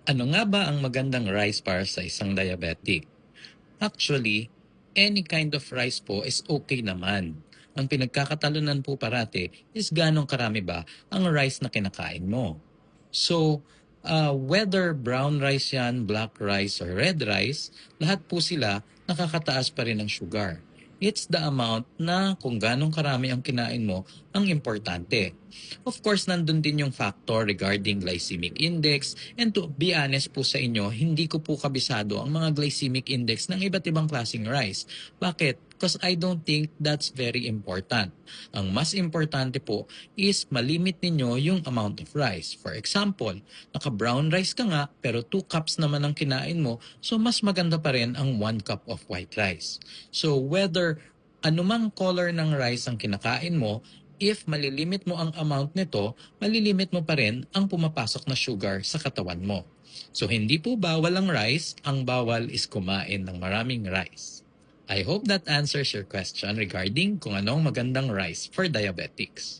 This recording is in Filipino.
Ano nga ba ang magandang rice para sa isang diabetic? Actually, any kind of rice po is okay naman. Ang pinagkakatalunan po parate is ganong karami ba ang rice na kinakain mo. So, whether brown rice yan, black rice, or red rice, lahat po sila nakakataas pa rin ng sugar. It's the amount na kung ganong karami ang kinain mo ang importante. Of course, nandun din yung factor regarding glycemic index. And to be honest po sa inyo, hindi ko po kabisado ang mga glycemic index ng iba't ibang klaseng rice. Bakit? Because I don't think that's very important. Ang mas importante po is malimit ninyo yung amount of rice. For example, naka-brown rice ka nga pero 2 cups naman ang kinain mo, so mas maganda pa rin ang 1 cup of white rice. So whether anumang color ng rice ang kinakain mo, if malilimit mo ang amount nito, malilimit mo pa rin ang pumapasok na sugar sa katawan mo. So hindi po bawal ang rice, ang bawal is kumain ng maraming rice. I hope that answers your question regarding kung anong magandang rice for diabetics.